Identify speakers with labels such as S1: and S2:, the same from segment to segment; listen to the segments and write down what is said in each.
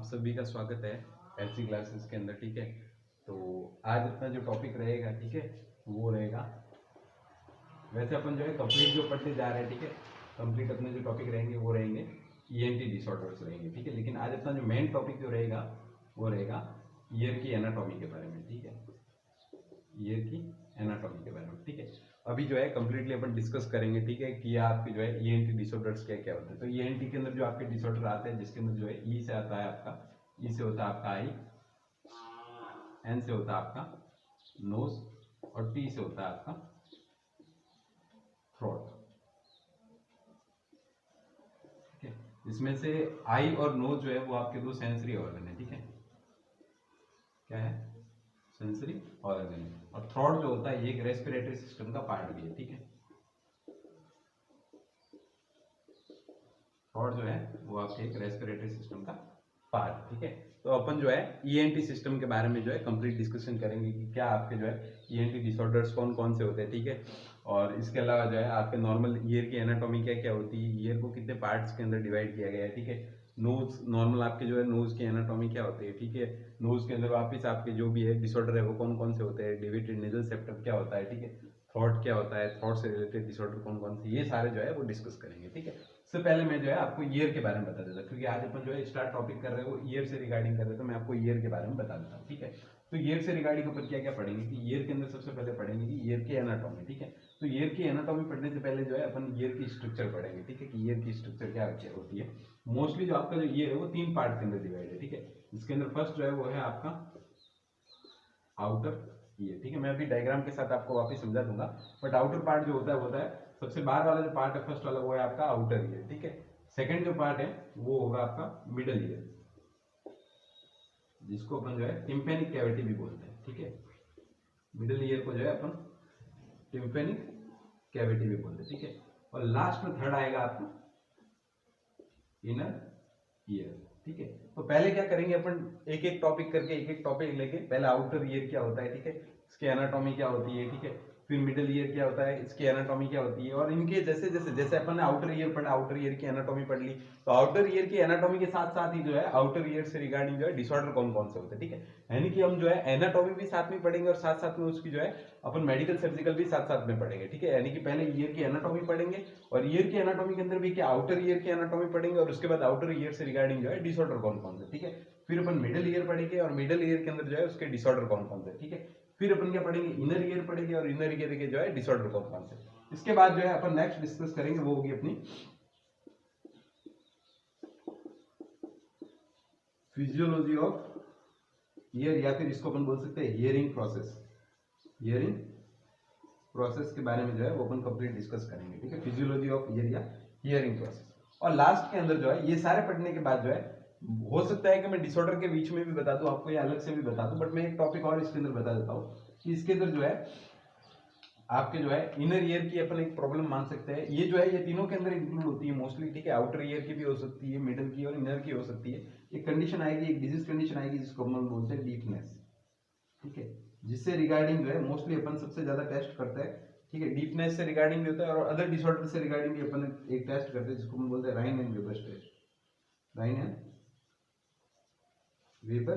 S1: आप सभी का स्वागत है ऐसी क्लासेस के अंदर। ठीक है, तो आज अपना जो टॉपिक रहेगा, ठीक है, वो रहेगा, वैसे अपन जो है कंप्लीट जो पढ़ते जा रहे हैं, ठीक है, कंप्लीट अपने जो टॉपिक रहेंगे वो रहेंगे ईएनटी डिसऑर्डर्स रहेंगे। ठीक है, लेकिन आज अपना जो मेन टॉपिक जो रहेगा वो रहेगा ईयर की एनाटॉमी के बारे में। ठीक है, ईयर की एनाटॉमी के बारे में। ठीक है, अभी जो है कंप्लीटली अपन डिस्कस करेंगे। ठीक है, कि आपके जो है ईएनटी डिसऑर्डर्स क्या क्या होते हैं। तो ईएनटी के अंदर जो आपके डिसऑर्डर आते हैं, जिसके अंदर जो है ई से आता है आपका, ई से होता है आपका आई, एन से होता है आपका नोज और टी से होता है आपका थ्रोट। ठीक है, इसमें से आई और नोज जो है वो आपके दो सेंसरी ऑर्गन है। ठीक है, क्या है, सेंसरी ऑर्गन है। और थ्रोट जो होता है ये एक रेस्पिरेटरी सिस्टम का पार्ट भी है। ठीक है, थ्रोट जो है वो आपके एक रेस्पिरेटरी सिस्टम का पार्ट। ठीक है, तो अपन जो है ईएनटी सिस्टम के बारे में जो है कंप्लीट डिस्कशन करेंगे कि क्या आपके जो है ईएनटी डिसऑर्डर्स कौन कौन से होते हैं। ठीक है, और इसके अलावा जो है आपके नॉर्मल ईयर की एनाटॉमी क्या क्या होती है, ईयर को कितने पार्ट्स के अंदर डिवाइड किया गया है। ठीक है, नोज नॉर्मल आपके जो है नोज की एनाटॉमी क्या होती है। ठीक है, नोज के अंदर वापिस आपके जो भी है डिसऑर्डर है वो कौन कौन से होते हैं, डेविएटेड नेजल सेप्टम क्या होता है। ठीक है, थ्रोट क्या होता है, थ्रोट से रिलेटेड डिसऑर्डर कौन कौन से, ये सारे जो है वो डिस्कस करेंगे। ठीक है, सबसे पहले मैं जो है आपको ईयर के बारे में बता देता हूँ, क्योंकि आज अपन जो है स्टार्ट टॉपिक कर रहे हो ईयर से रिगार्डिंग कर रहे हैं, तो मैं आपको ईयर के बारे में बता देता हूँ। ठीक है, तो ईयर से रिगार्डिंग अपन क्या क्या पढ़ेंगे कि ईयर के अंदर सबसे पहले पढ़ेंगे कि ईयर की एनाटॉमी। ठीक है, तो ईयर की एनाटॉमी पढ़ने से पहले जो है अपन ईयर की स्ट्रक्चर पढ़ेंगे। ठीक है, कि ईयर की स्ट्रक्चर क्या होती है। मोस्टली जो आपका जो ईयर है वो तीन पार्ट के अंदर डिवाइड है। ठीक है, इसके अंदर फर्स्ट जो है वो है आपका आउटर ईयर। ठीक है, मैं अभी डायग्राम के साथ आपको वापस समझा दूंगा, बट आउटर पार्ट जो होता है सबसे बाहर वाला जो पार्ट है फर्स्ट वाला वो है आपका आउटर ईयर। ठीक है, सेकंड जो पार्ट है वो होगा आपका मिडल ईयर, जिसको अपन जो है टिम्पैनिक कैविटी भी बोलते हैं। ठीक है, मिडल ईयर को जो है अपन टिम्पैनिक कैविटी भी बोलते हैं। ठीक है, और लास्ट में थर्ड आएगा आपका इनर ईयर। ठीक है, तो पहले क्या करेंगे अपन, एक एक टॉपिक करके, एक एक टॉपिक लेके, पहले आउटर ईयर क्या होता है। ठीक है, इसकी एनाटॉमी क्या होती है। ठीक है, फिर मिडिल ईयर क्या होता है, इसकी एनाटॉमी क्या होती है, और इनके जैसे जैसे जैसे अपन ने आउटर ईयर पढ़ा, आउटर ईयर की एनाटॉमी पढ़ ली, तो आउटर ईयर की एनाटॉमी के साथ साथ ही जो है आउटर ईयर से रिगार्डिंग जो है डिसऑर्डर कौन कौन से होते हैं। ठीक है, यानी कि हम जो है एनाटॉमी भी साथ में पढ़ेंगे और साथ साथ में उसकी जो है अपन मेडिकल सर्जिकल भी साथ साथ में पढ़ेंगे। ठीक है, यानी कि पहले ईयर की एनाटॉमी पढ़ेंगे, और ईयर की एनाटॉमी के अंदर भी क्या आउटर ईयर की एनाटॉमी पढ़ेंगे, और उसके बाद आउटर ईयर से रिगार्डिंग जो है डिसऑर्डर कौन कौन से। ठीक है, फिर अपन मिडिल ईयर पढ़ेंगे, और मिडिल ईयर के अंदर जो है उसके डिसऑर्डर कौन कौन से। ठीक है, फिर अपन क्या पढ़ेंगे, इनर ईयर पढ़ेंगे, और इनर ईयर के जो है डिसऑर्डर कौन कौन से। इसके बाद जो है अपन नेक्स्ट डिस्कस करेंगे वो होगी अपनी फिजियोलॉजी ऑफ ईयर, या फिर इसको अपन बोल सकते हैं हियरिंग प्रोसेस। हियरिंग प्रोसेस के बारे में जो है वो अपन कंप्लीट डिस्कस करेंगे। ठीक है, फिजियोलॉजी ऑफ ईयर या हियरिंग प्रोसेस। और लास्ट के अंदर जो है ये सारे पढ़ने के बाद जो है हो सकता है कि मैं डिसऑर्डर के बीच में भी बता दूं आपको, या अलग से भी बता दूं, बट मैं एक टॉपिक और इसके अंदर बता देता हूं कि इसके अंदर जो है आपके जो है इनर ईयर की अपन एक प्रॉब्लम मान सकते हैं। ये जो है ये तीनों के अंदर इंक्लूड होती है मोस्टली। ठीक है, आउटर ईयर की भी हो सकती है, मिडल की और इनर की हो सकती है। एक कंडीशन आएगी, एक डिजीज कंडीशन आएगी जिसको हम बोलते हैं डीपनेस। ठीक है, जिससे रिगार्डिंग जो है मोस्टली अपन सबसे ज्यादा टेस्ट करते हैं। ठीक है, डीपनेस से रिगार्डिंग भी होता है, और अदर डिसऑर्डर से रिगार्डिंग भी अपन एक टेस्ट करते हैं जिसको हम बोलते हैं Rinne and Weber test. Rinne and Weber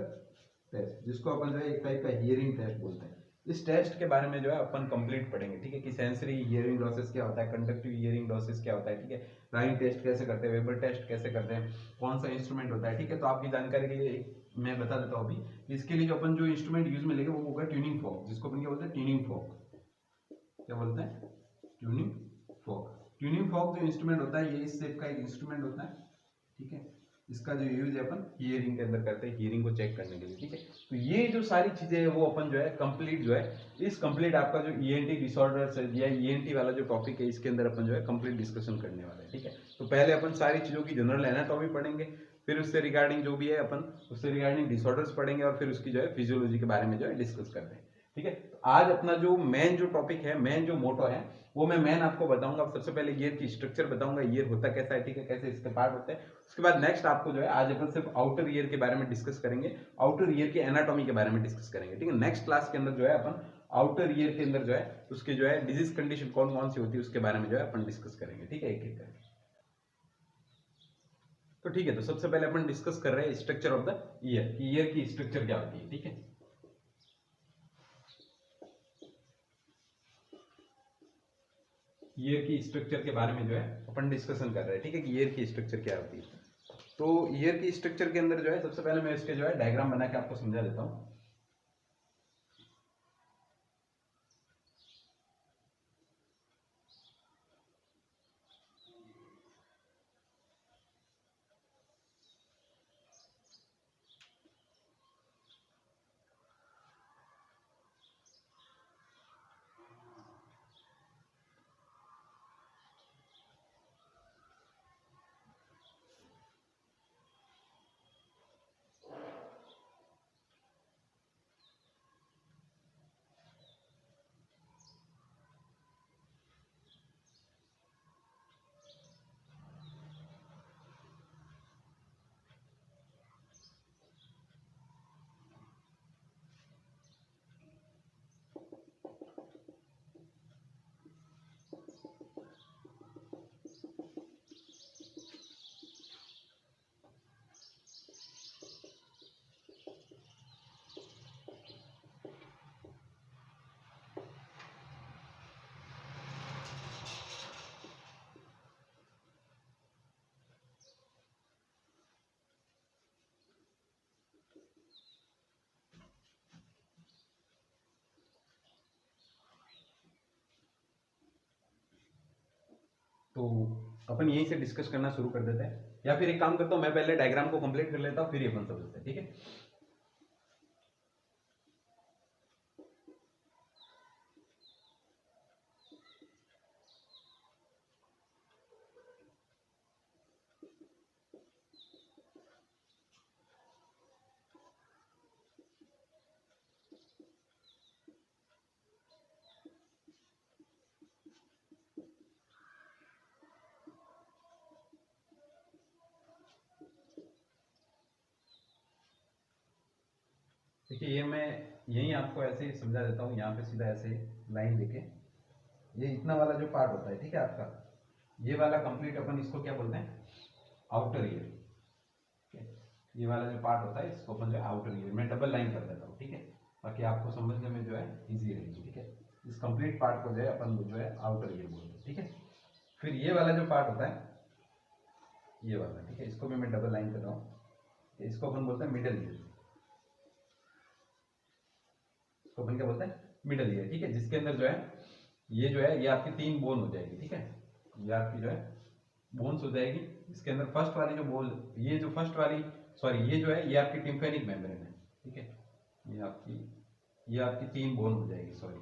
S1: test, जिसको अपन जो है एक टाइप का हियरिंग टेस्ट बोलते हैं। इस टेस्ट के बारे में जो है अपन कंप्लीट पढ़ेंगे। ठीक है, कि सेंसरी हियरिंग लॉसेस क्या होता है, कंडक्टिव हियरिंग लॉसेस क्या होता है। ठीक है, राइन टेस्ट कैसे करते हैं, वेबर टेस्ट कैसे करते हैं, कौन सा इंस्ट्रूमेंट होता है। ठीक है, तो आपकी जानकारी के लिए मैं बता देता हूँ अभी, इसके लिए जो अपन जो इंस्ट्रूमेंट यूज में लेंगे वो होगा ट्यूनिंग फॉर्क, जिसको अपन क्या बोलते हैं, ट्यूनिंग फॉर्क। क्या बोलते हैं, ट्यूनिंग फॉर्क। ट्यूनिंग फॉर्क जो इंस्ट्रूमेंट होता है ये इस शेप का एक इंस्ट्रूमेंट होता है। ठीक है, इसका जो यूज है अपन हियरिंग के अंदर करते हैं, हियरिंग को चेक करने के लिए। ठीक है, तो ये जो सारी चीजें है वो अपन जो है कंप्लीट जो है इस कंप्लीट आपका जो ईएनटी डिसऑर्डर्स है या ईएनटी वाला जो टॉपिक है इसके अंदर अपन जो है कंप्लीट डिस्कशन करने वाले हैं। ठीक है, तो पहले अपन सारी चीजों की जनरल एनाटॉमी पढ़ेंगे, फिर उससे रिगार्डिंग जो भी है अपन उससे रिगार्डिंग डिसऑर्डर्स पढ़ेंगे, और फिर उसकी जो है फिजियोलॉजी के बारे में जो है डिस्कस करते हैं। ठीक है, तो आज अपना जो मेन जो टॉपिक है, मेन जो मोटो है वो मैं मेन आपको बताऊंगा। सबसे पहले ईयर की स्ट्रक्चर बताऊंगा, ईयर होता कैसा है। ठीक है, कैसे इसके पार्ट होते हैं। उसके बाद नेक्स्ट आपको जो है आज अपन सिर्फ आउटर ईयर के बारे में डिस्कस करेंगे, आउटर ईयर के एनाटॉमी के बारे में डिस्कस करेंगे। ठीक है, नेक्स्ट क्लास के अंदर जो है अपन आउटर ईयर के अंदर जो है उसके जो है डिजीज कंडीशन कौन कौन सी होती है उसके बारे में जो है अपन डिस्कस करेंगे। ठीक है, एक एक करके। तो ठीक है, तो सबसे पहले अपन डिस्कस कर रहे हैं स्ट्रक्चर ऑफ द ईयर कि ईयर की स्ट्रक्चर क्या होती है। ठीक है, ईयर की स्ट्रक्चर के बारे में जो है अपन डिस्कशन कर रहे हैं। ठीक है, कि ईयर की स्ट्रक्चर क्या होती है। तो ईयर की स्ट्रक्चर के अंदर जो है सबसे पहले मैं इसके जो है डायग्राम बना के आपको समझा देता हूँ। तो अपन यहीं से डिस्कस करना शुरू कर देते हैं, या फिर एक काम करता हूँ, मैं पहले डायग्राम को कंप्लीट कर लेता हूँ, फिर ये अपन समझते हैं। ठीक है, देखिए ये मैं यही आपको ऐसे ही समझा देता हूँ, यहाँ पे सीधा ऐसे लाइन लेके ये इतना वाला जो पार्ट होता है, ठीक है आपका, ये वाला कंप्लीट अपन इसको क्या बोलते हैं, आउटर ईयर। ठीक है, ये वाला जो पार्ट होता है इसको अपन जो है आउटर ईयर, मैं डबल लाइन कर देता हूँ। ठीक है, ताकि आपको समझने में जो है इजी रहेगी। ठीक है, इस कंप्लीट पार्ट को जो है अपन जो है आउटर ईयर बोलते हैं। ठीक है, फिर ये वाला जो पार्ट होता है ये वाला, ठीक है, इसको भी मैं डबल लाइन कर रहा हूँ, इसको अपन बोलते हैं मिडल ईयर। इसको अपन क्या बोलते हैं, मिडल ईयर। ठीक है, जिसके अंदर जो है ये आपकी 3 बोन हो जाएगी। ठीक है, ये आपकी जो है बोन्स हो जाएगी। इसके अंदर फर्स्ट वाली जो बोल, ये जो फर्स्ट वाली, सॉरी ये जो है ये आपकी टिम्फेनिक मेम्ब्रेन है। ठीक है, ये आपकी 3 बोन हो जाएगी। सॉरी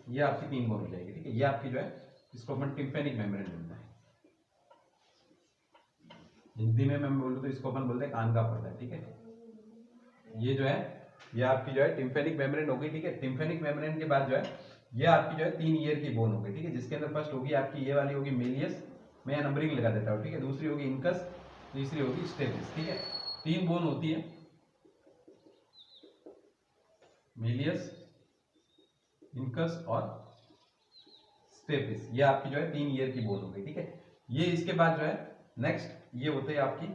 S1: ये आपकी 3 बोन हो जाएगी। ठीक है, ये आपकी जो है इसको अपन टिम्फेनिक मेम्ब्रेन बोलते हैं। हिंदी में मैं बोलूँ तो इसको अपन बोलते हैं कान का पर्दा। ठीक है, ये जो है ये आपकी जो है टिम्फेनिक मेम्ब्रेन हो गई। ठीक है, टिम्फेनिक मेम्ब्रेन के बाद जो है ये आपकी जो है 3 ईयर की बोन हो गई। ठीक है, जिसके अंदर फर्स्ट होगी आपकी ये वाली होगी मेलियस, मैं नंबरिंग लगा देता हूँ। ठीक है, दूसरी होगी इनकस, तीसरी होगी स्टेपिस। ठीक है, 3 बोन होती है, मेलियस, इनकस और स्टेपिस। ये आपकी जो है 3 ईयर की बोन हो गई। ठीक है, ये इसके बाद जो है नेक्स्ट ये होते हैं आपकी,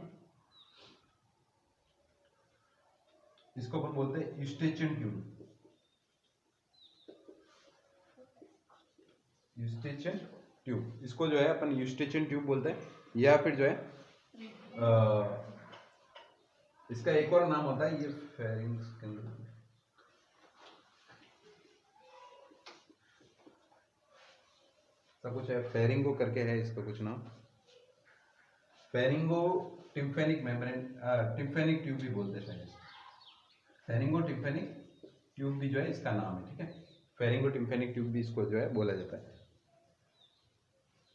S1: इसको अपन बोलते हैं यूस्टेचियन ट्यूब। यूस्टेचियन ट्यूब, इसको जो है अपन यूस्टेचियन ट्यूब बोलते हैं, या फिर जो है इसका एक और नाम होता है ये फेरिंग्स के अंदर सब कुछ है, फेरिंगो करके है इसका कुछ नाम, फेरिंगो टिम्फेनिक मेम्ब्रेन, टिम्फेनिक ट्यूब भी बोलते हैं शायद, फेरिंगो टिम्फेनिक ट्यूब भी जो है इसका नाम है। ठीक है, फेरिंगो टिम्फेनिक ट्यूब भी इसको जो है बोला जाता है।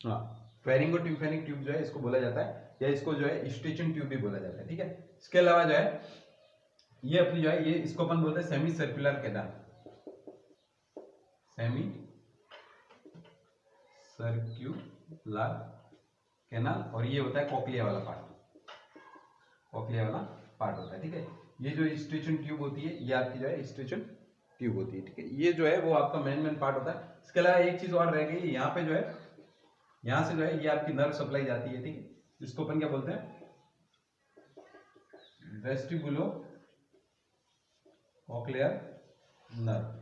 S1: हाँ, फेरिंगो टिम्फेनिक ट्यूब जो है इसको बोला जाता है, या इसको जो है यूस्टेचियन ट्यूब भी बोला जाता है। ठीक है, इसके अलावा जो है ये अपनी जो है ये इसको अपन बोलते हैं semi circular canal, semi circular canal, और ये होता है कोक्लिया वाला पार्ट, कोक्लिया वाला पार्ट होता है। ठीक है, ये जो यूस्टेचियन ट्यूब होती है ये आपकी जो है यूस्टेचियन ट्यूब होती है। ठीक है, ये जो है वो आपका मेन पार्ट होता है। इसके अलावा एक चीज और रह गई, यहाँ पे जो है यहाँ से जो है ये आपकी नर्व सप्लाई जाती है। ठीक है, इसको अपन क्या बोलते हैं, वेस्टिबुलो कॉक्लियर नर्व,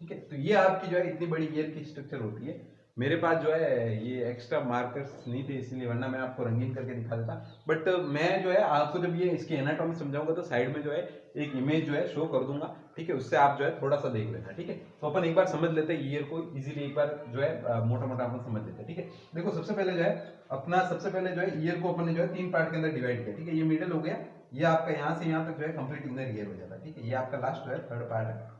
S1: ठीक है। तो ये आपकी जो है इतनी बड़ी ईयर की स्ट्रक्चर होती है। मेरे पास जो है ये एक्स्ट्रा मार्कर्स नहीं थे इसलिए, वरना मैं आपको रंगीन करके दिखा देता। बट मैं जो है आपको जब ये इसकी एनाटॉमी समझाऊंगा तो साइड में जो है एक इमेज जो है शो कर दूंगा, ठीक है। उससे आप जो है थोड़ा सा देख लेना, ठीक है। तो अपन एक बार समझ लेते हैं ईयर को इजीली, एक बार जो है मोटा मोटा अपन समझ लेते हैं, ठीक है। देखो सबसे पहले जो है ईयर को अपन ने जो है 3 पार्ट के अंदर डिवाइड किया, ठीक है। ये मिडल हो गया, ये आपका यहाँ से यहाँ तक जो है कंप्लीट इनर ईयर हो जाता है, ठीक है। ये आपका लास्ट जो है 3rd पार्ट है,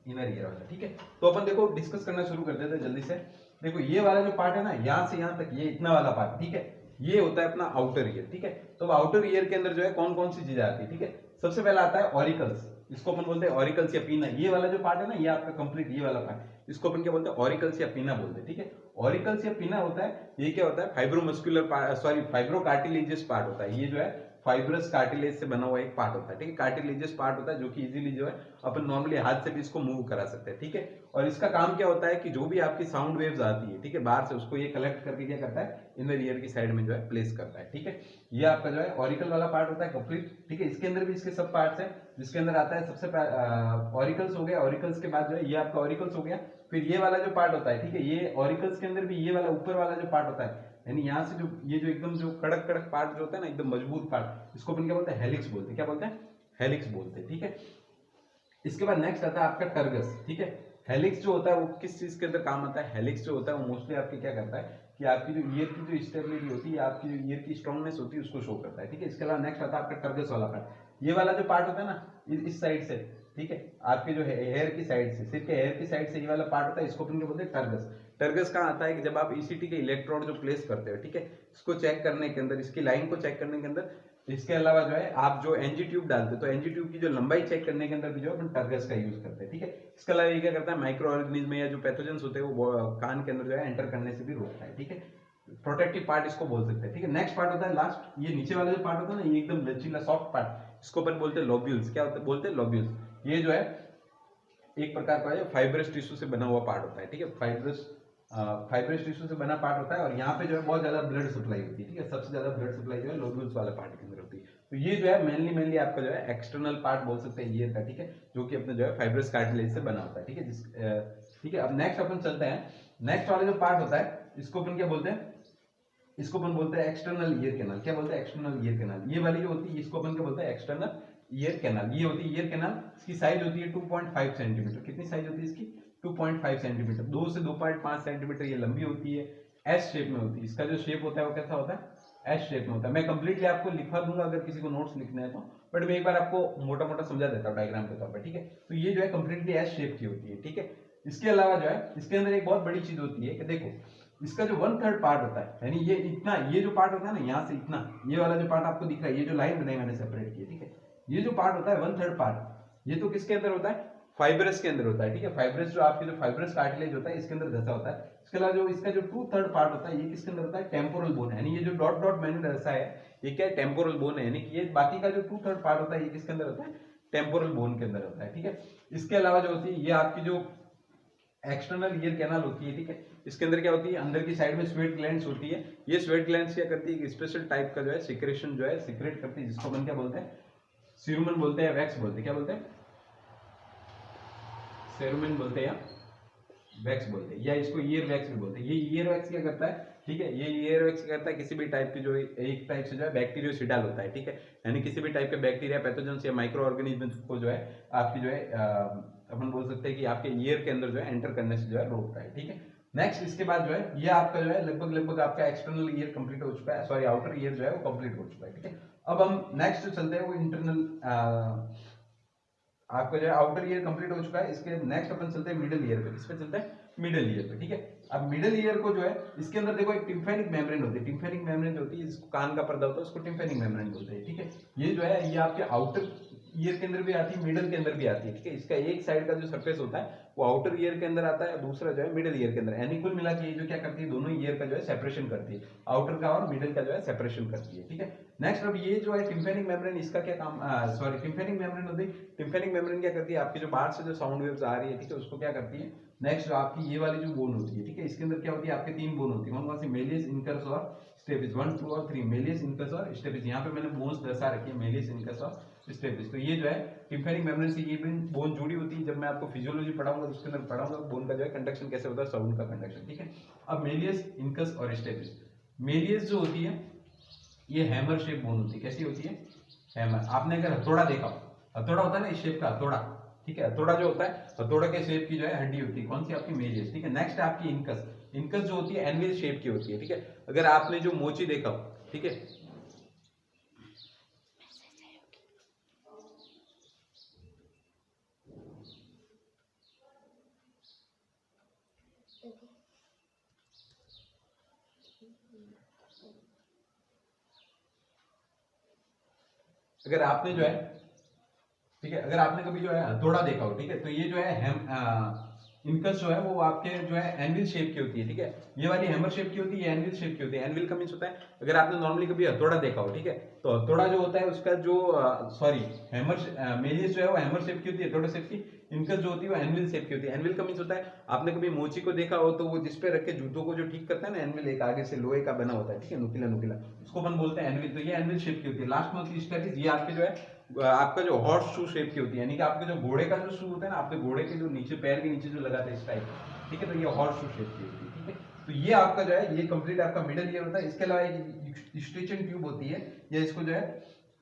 S1: इनर ईयर वाला, ठीक है। तो अपन देखो डिस्कस करना शुरू कर देते हैं जल्दी से। देखो ये वाला जो पार्ट है ना, यहाँ से यहाँ तक ये इतना वाला पार्ट, ठीक है, ये होता है अपना आउटर ईयर, ठीक है। तो आउटर ईयर के अंदर जो है कौन कौन सी चीजें आती है, ठीक है। सबसे पहला आता है ऑरिकल्स, इसको अपन बोलते हैं ऑरिकल्स या पीना। ये वाला जो पार्ट है ना, ये आपका कंप्लीट ये वाला पार्ट, इसको अपन क्या बोलते हैं, ऑरिकल्स या पीना बोलते हैं, ठीक है। ऑरिकल्स या पीना होता है, ये क्या होता है, फाइब्रोकार्टिलेजियस पार्ट होता है। ये जो है फाइब्रस कार्टिलेज से बना हुआ एक पार्ट होता है, ठीक है। कार्टिलेजियस पार्ट होता है जो कि इजीली जो है अपन नॉर्मली हाथ से भी इसको मूव करा सकते हैं, ठीक है। और इसका काम क्या होता है कि जो भी आपकी साउंड वेव्स आती है, ठीक है, बाहर से, उसको ये कलेक्ट करके क्या करता है, इनर ईयर की साइड में जो है प्लेस करता है, ठीक है। ये आपका जो है ऑरिकल वाला पार्ट होता है कंप्लीट, ठीक है। इसके अंदर भी इसके सब पार्ट्स हैं, जिसके अंदर आता है सबसे ऑरिकल्स हो गया, ऑरिकल्स के बाद जो है ये आपका ऑरिकल्स हो गया। फिर ये वाला जो पार्ट होता है, ठीक है, ये ऑरिकल्स के अंदर भी ये वाला ऊपर वाला जो पार्ट होता है, यानी यहाँ से जो ये जो एकदम जो कड़क कड़क पार्ट जो होता है ना, एकदम मजबूत पार्ट, इसको अपन क्या बोलते हैं, हेलिक्स बोलते हैं। क्या बोलते हैं, हेलिक्स बोलते हैं, ठीक है। इसके बाद नेक्स्ट आता है आपका टर्गस, ठीक है। हेलिक्स जो होता है वो किस चीज के अंदर काम आता है, हेलिक्स जो होता है वो मोस्टली आपके क्या करता है कि आपकी जो ईयर की जो स्टेबिलिटी होती है, आपकी जो ईयर की स्ट्रांगनेस होती है, उसको शो करता है, ठीक है। इसके अलावा नेक्स्ट आता है आपका टर्गस वाला पार्ट। ये वाला जो पार्ट होता है ना इस साइड से, ठीक है, आपके जो हेयर की साइड से, सिर्फ हेयर की साइड से ये वाला पार्ट होता है, इसको अपन क्या बोलते हैं, टर्गस। टर्गस कहाँ आता है कि जब आप ईसीटी के इलेक्ट्रोड जो प्लेस करते हो, ठीक है, इसको चेक करने के अंदर, इसकी लाइन को चेक करने के अंदर, इसके अलावा जो है आप जो एनजी ट्यूब डालते हो, तो एनजी ट्यूब की जो लंबाई चेक करने के अंदर भी जो है अपन टर्गस का यूज करते हैं, ठीक है। इसके अलावा ये क्या करता है, माइक्रो ऑर्गेनिज्म या जो पैथोजेंस होते हैं वो कान के अंदर जो है एंटर करने से भी रोकता है, ठीक है। प्रोटेक्टिव पार्ट इसको बोल सकते हैं, ठीक है। नेक्स्ट पार्ट होता है लास्ट, ये नीचे वाला जो पार्ट होता है ना, ये एकदम लचीला सॉफ्ट पार्ट, इसको अपन बोलते हैं लोब्यूल्स। क्या बोलते हैं, लोब्यूल्स। ये जो है एक प्रकार का है फाइब्रस टिश्यू से बना हुआ पार्ट होता है, ठीक है। फाइब्रस टिश्यू से बना पार्ट होता है, और यहाँ पे जो है बहुत ज्यादा ब्लड सप्लाई होती है, ठीक है। सबसे ज्यादा ब्लड सप्लाई जो है लोब्यूल्स वाले पार्ट के अंदर होती है। तो ये जो है मेनली आपका जो है एक्सटर्नल पार्ट बोल सकते हैं ईयर का, ठीक है, जो कि अपने जो है फाइब्रस कार्टिलेज से बना होता है, ठीक है। ठीक है, अब नेक्स्ट अपन चलते हैं, नेक्स्ट वाला जो पार्ट होता है इसको अपन क्या बोलते हैं, इसको अपन बोलते हैं एक्सटर्नल ईयर कैनाल। क्या बोलते हैं, एक्सटर्नल ईयर कैनाल। ये वाली जो होती है इसको अपन क्या बोलते हैं, एक्सटर्नल ईयर कैनाल। ये होती है ईयर कैनाल, इसकी साइज होती है 2.5 सेंटीमीटर। कितनी साइज होती है इसकी, 2.5 सेंटीमीटर। 2 से 2.5 सेंटीमीटर ये लंबी होती है, एस शेप में होती है। इसका जो शेप होता है वो कैसा होता है, एस शेप में होता है। मैं कंप्लीटली आपको लिखवा दूंगा अगर किसी को नोट्स लिखना है तो, बट मैं एक बार आपको मोटा मोटा समझा देता हूँ डायग्राम के तौर पर, ठीक है। तो ये जो है कंप्लीटली एस शेप की होती है, ठीक है। इसके अलावा जो है इसके अंदर एक बहुत बड़ी चीज होती है कि देखो इसका जो 1/3 पार्ट होता है, यानी ये इतना, ये जो पार्ट होता है ना यहाँ से इतना, ये वाला जो पार्ट आपको दिख रहा है, ये जो लाइन बनाई मैंने सेपरेट की, ठीक है, ये जो पार्ट होता है 1/3 पार्ट, ये तो किसके अंदर होता है, फाइब्रस के अंदर होता है, ठीक है। फाइब्रस जो आपके जो फाइब्रस कार्टिलेज होता है इसके अंदर धसा होता है। इसके अलावा जो इसका जो 2/3 पार्ट होता है ये किसके अंदर होता है, टेम्पोरल बोन, यानी ये जो डॉट डॉट मैंने दर्शा है ये क्या है, टेम्पोरल बोन है, यानी कि ये बाकी का जो 2/3 पार्ट होता है ये किसके अंदर होता है, टेम्पोरल बोन के अंदर होता है, ठीक है। इसके अलावा जो होती है ये आपकी जो एक्सटर्नल ईयर कैनाल होती है, ठीक है, इसके अंदर क्या होती है, अंदर की साइड में स्वेट ग्लैंड्स होती है। ये स्वेट ग्लैंड्स क्या करती है, स्पेशल टाइप का जो है सिक्रेशन जो है सिक्रेट करती है, जिसको अपन क्या बोलते हैं, सीरुमन बोलते हैं, वैक्स बोलते हैं। क्या बोलते हैं, सेरुमन बोलते हैं या वैक्स बोलते हैं, या इसको ईयर वैक्स भी बोलते हैं। ये ईयर वैक्स क्या करता है, ठीक है, ये ईयर वैक्स क्या करता है, किसी भी टाइप की जो एक टाइप से जो है बैक्टीरियोसिडाल होता है, ठीक है, यानी किसी भी टाइप के बैक्टीरिया, पैथोजेंस या माइक्रो ऑर्गेनिज्म को जो है आपकी जो है अपन बोल सकते हैं कि आपके ईयर के अंदर जो है एंटर करने से जो है रोकता है, ठीक है। नेक्स्ट इसके बाद जो है ये आपका जो है लगभग आपका एक्सटर्नल ईयर कंप्लीट हो चुका है, सॉरी आउटर ईयर जो है वो कंप्लीट हो चुका है, ठीक है। अब हम नेक्स्ट चलते हैं वो इंटरनल, आपका जो है आउटर ईयर कंप्लीट हो चुका है। इसके नेक्स्ट अपन चलते हैं मिडिल ईयर पे, किस पे चलते हैं, मिडिल ईयर पे, ठीक है। अब मिडिल ईयर को जो है इसके अंदर देखो एक टिम्फेनिक मेम्ब्रेन होती है, टिम्फेनिक मेम्ब्रेन जो होती है जिसको कान का पर्दा होता है उसको टिम्फेनिक मेम्ब्रेन बोलते हैं, ठीक है। ये जो है ये आपके आउटर ईयर के अंदर भी आती है, मिडिल के अंदर भी आती है, ठीक है। इसका एक साइड का जो सरफेस होता है वो आउटर ईयर के अंदर आता है, दूसरा जो है मिडिल ईयर के अंदर, यानी कुल मिला के ये जो क्या करती है, दोनों ईयर का जो है सेपरेशन करती है, आउटर का और मिडिल का जो है सेपरेशन करती है, ठीक है। नेक्स्ट अब ये जो है टिम्फेनिक मेम्ब्रेन, इसका क्या काम, सॉरी टिम्फेनिक मेम्ब्रेन होती है, टिम्फेनिक मेम्ब्रेन क्या करती है, आपकी जो बाहर से जो साउंड वेव्स आ रही है, ठीक है, उसको क्या करती है, नेक्स्ट जो आपकी ये वाली जो बोन होती है, ठीक है, इसके अंदर क्या होती है, आपके 3 बोन होती है, कौन सी, मेलियस, इनकस और स्टेपिस, 1 2 और 3, मेलियस, इनकस और स्टेपिस। यहाँ पे मैंने बोन्स दर्शा रखी है, मेलियस, इनकस और स्टेपिस। तो ये जो है टिम्पैनिक मेम्ब्रेन से ये बोन जुड़ी होती है। जब मैं आपको फिजियोलॉजी पढ़ाऊंगा तो उसके अंदर पढ़ाऊंगा बोन का जो है कंडक्शन कैसे होता है, साउंड का कंडक्शन, ठीक है। अब मेलियस, इनकस और स्टेपिस। मेलियस जो होती है ये हैमर शेप बोन होती है। कैसी होती है, हैमर। आपने अगर हथौड़ा देखा, हथौड़ा होता है ना इस शेप का हथौड़ा, ठीक है, हथौड़ा जो होता है, हथौड़ा के शेप की जो है हड्डी होती है, कौन सी, आपकी मेलियस, ठीक है। नेक्स्ट आपकी इनकस। इनकस जो होती है एनविल शेप की होती है, ठीक है। अगर आपने जो मोची देखा, ठीक है, अगर आपने जो है, ठीक है, अगर आपने कभी जो है हथौड़ा देखा हो, ठीक है, तो ये जो है इनकस जो है वो आपके जो है एनविल शेप की होती है, ठीक है। ये वाली हैमर शेप की होती है, ये एनविल शेप की होती है। एनविल का मींस होता है, अगर आपने नॉर्मली कभी हथौड़ा देखा हो, ठीक है, तो हथौड़ा जो होता है उसका जो सॉरी हैमर, मेलियस जो है वो हैमर शेप की होती है, हथौड़ा शेप की। इनकस जो होती है वो एनविल शेप की होती है। एनविल का मींस होता है, आपने कभी मोची को देखा हो तो वो जिस पे रख के जूतों को जो ठीक करता है ना, एनविल एक आगे से लोहे का बना होता है, ठीक है, नुकीला नुकीला, उसको अपन बोलते हैं एनविल। तो ये एनविल शेप की होती है। लास्ट में होती है स्टेपिस। ये आपके जो है आपका जो हॉर्स शू शेप की होती है, यानी कि आपके जो घोड़े का जो शू होता है ना, आपके घोड़े के जो नीचे पैर के नीचे जो लगाते हैं इस टाइप, ठीक है, तो ये हॉर्स शू शेप की होती है, ठीक है। तो ये आपका जो है ये कंप्लीट आपका मिडल ईयर होता है। इसके अलावा एक स्टिचन ट्यूब होती है, या इसको जो है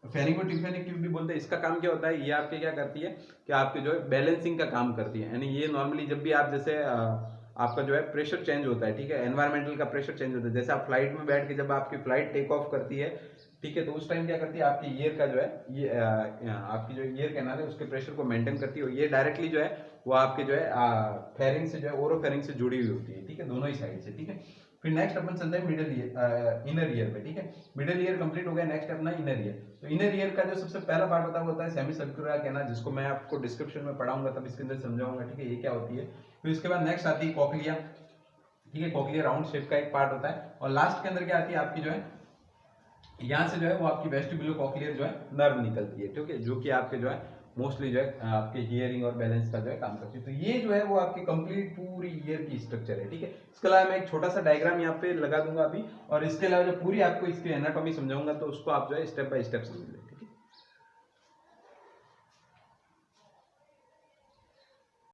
S1: फेरिंगो-टिम्पैनिक ट्यूब भी बोलते हैं। इसका काम क्या होता है, ये आपके क्या करती है कि आपके जो है बैलेंसिंग का काम करती है। यानी ये नॉर्मली जब भी आप जैसे आपका जो है प्रेशर चेंज होता है, ठीक है, एनवायरमेंटल का प्रेशर चेंज होता है, जैसे आप फ्लाइट में बैठ के जब आपकी फ्लाइट टेक ऑफ करती है, ठीक है, तो उस टाइम क्या करती है, आपकी ईयर का जो है ये आपकी जो ईयर कैनाल है उसके प्रेशर को मेंटेन करती है। ये डायरेक्टली जो है वो आपके जो है फेरिंग से जो है ओरोफेरिंग से जुड़ी हुई होती है, ठीक है, दोनों ही साइड से, ठीक है। फिर नेक्स्ट अपन चलते हैं मिडिल ईयर, इनर ईयर पे, ठीक है। मिडिल ईयर कंप्लीट हो गया, नेक्स्ट अपना इनर ईयर। तो इनर ईयर का जो सबसे पहला पार्ट होता है सेमी सर्कुलर कैनाल, जिसको मैं आपको डिस्क्रिप्शन में पढ़ाऊंगा तब इसके अंदर समझाऊंगा, ठीक है, ये क्या होती है। फिर इसके बाद नेक्स्ट आती है कॉक्लिया, ठीक है, कॉक्लिया राउंड शेप का एक पार्ट होता है। और लास्ट के अंदर क्या आती है आपकी जो है, यहाँ से जो है वो आपकी वेस्टिबुलो कॉक्लियर जो है नर्व निकलती है, ठीक है, जो कि आपके जो है मोस्टली जो है आपके हियरिंग और बैलेंस का जो है काम करती है। तो ये जो है वो आपकी कंप्लीट पूरी ईयर की स्ट्रक्चर है, ठीक है। इसके अलावा मैं एक छोटा सा डायग्राम यहाँ पे लगा दूंगा अभी, और इसके अलावा जो पूरी आपको इसकी एनाटॉमी समझाऊंगा तो उसको आप जो है स्टेप बाय स्टेप समझ लेंगे।